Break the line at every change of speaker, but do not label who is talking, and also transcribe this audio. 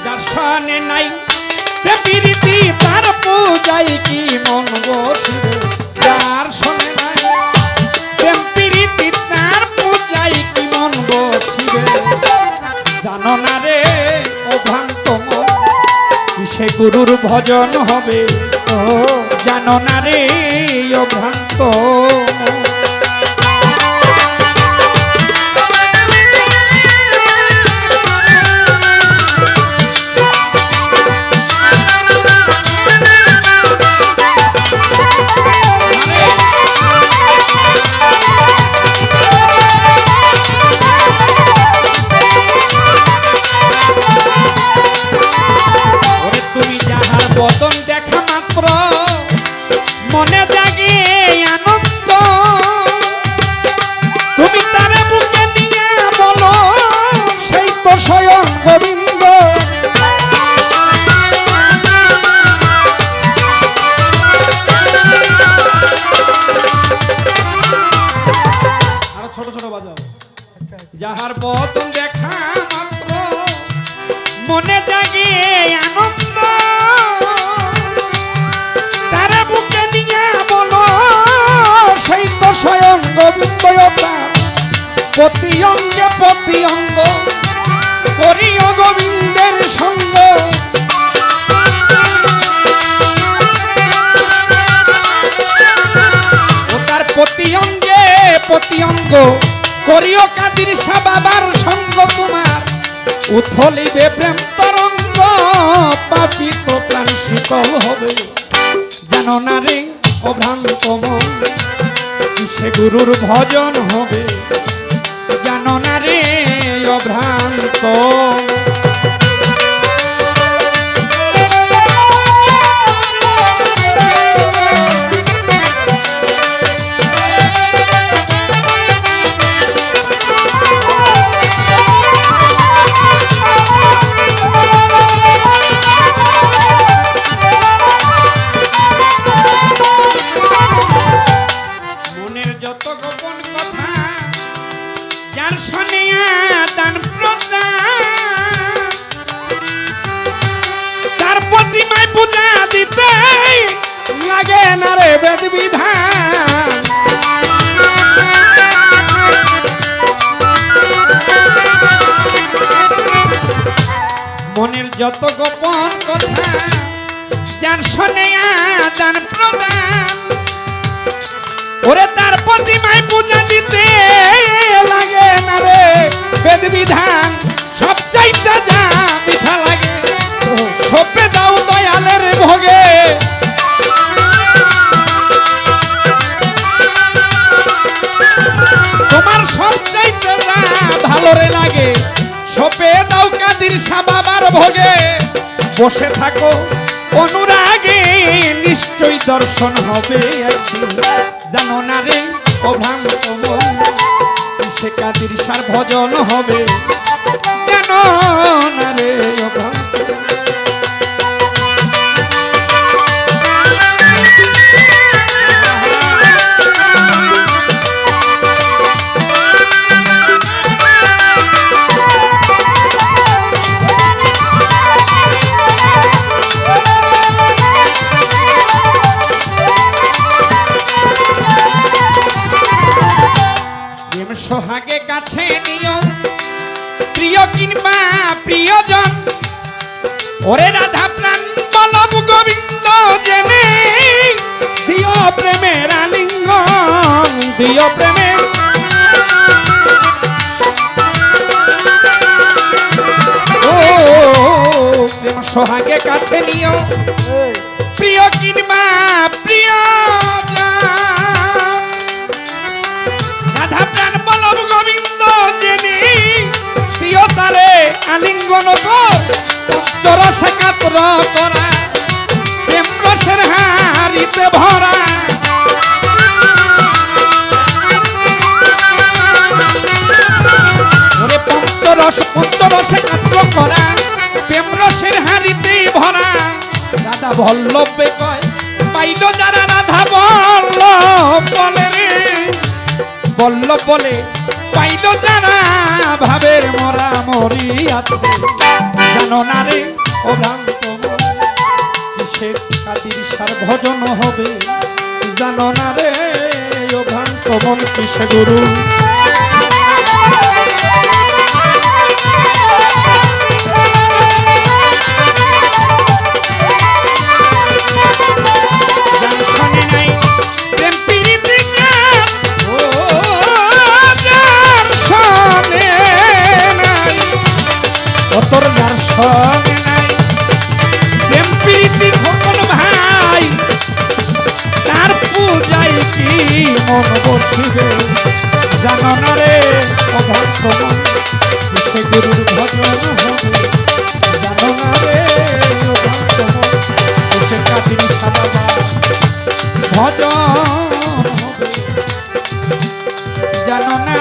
যার শানে নাই প্রীতি তার পূজাই কি মন বসিবে, যার শানে নাই প্রীতি তার পূজাই কি মন বসিবে। জানো না রে ও ভ্রান্ত মন কিসে গুরুর ভজন হবে, ও জানো না রে ও ভ্রান্ত মন। বদন দেখা মাত্র মনে জাগে আনন্দ, তুমি তারে বুকে নিয়ে বলো সেই তো স্বয়ং গোবিন্দ। আরো ছোট ছোট বাজাও। যাহার বদন দেখা মাত্র মনে জাগে আনন্দ, স্বয়ং গোবিন্দ প্রতি অঙ্গে প্রতি অঙ্গ করিও গোবিন্দের সঙ্গ। ও তার প্রতি অঙ্গে প্রতি অঙ্গ করিও কাদির শাহ বাবার সঙ্গ, তোমার উথলিবে প্রেম তরঙ্গ, পাপিত প্রাণ শীতল হবে। জানো না রে ও ভ্রান্ত মন সে গুরুর ভজন হবে, জানো না রে অভ্রান্ত। যত গোপন কথা যার শুনিয়া দান প্রদান, তার প্রতিমায় পূজা দিতে লাগে না রে বেদ বিধান। মনের যত গোপন কথা যার শুনিয়া দান প্রদান, ওরে তার প্রতিমায় পূজা দিতে লাগে না রে বেদ বিধান। সব চাইতে যা মিঠা লাগে সপে দাও দয়ালের ভোগে, তোমার সব চাইতে যা ভালো রে লাগে সপে দাও কাদির শাহ বাবার ভোগে। বসে থাকো অনুরাগে নিশ্চয় দর্শন হবে একদিন, জানো না রে ও ভ্রান্ত মন সে কাদির শাহর ভজন হবে, জানো না রে ও ভ্রান্ত। সোহাগে কাছে নিও প্রিয় কিংবা প্রিয়জন, ওরে রাধা প্রাণ বলব গোবিন্দ জেনে দিও প্রেমের আলিঙ্গন, দিও প্রেমের ও প্রেম সোহাগে কাছে নিও প্রিয় কিংবা প্রিয়জন, রাধা প্রাণ বলব গোবিন্দ জেনে দিও তারে আলিঙ্গন গো। চরসে কাতর করা প্রেম রসের হাড়িতে ভরা, ওরে পঞ্চরসে কাতর করা প্রেম রসের হাড়িতে ভরা। রাধা বল্লভে কয় পাইল যারা রাধা বল্লভ বলে রে, বল্লভ বল্লভ বলে পাইল যারা ভাবের মরা মরি আছে জানো না রে ও ভ্রান্ত মন কিসে কাদির সার ভজন হবে জানো না রে ও ভ্রান্ত মন কিসে গুরু তোর যার সঙ্গে নাই প্রেম প্রীতি খোকন ভাই তার পূজাই কি মন বসিবে জানো না রে অভক্ত মন সে গুরুর ভজন হবে জানো না রে অভক্ত মন সে কাঠিন সাবাবা ভজন হবে জানো না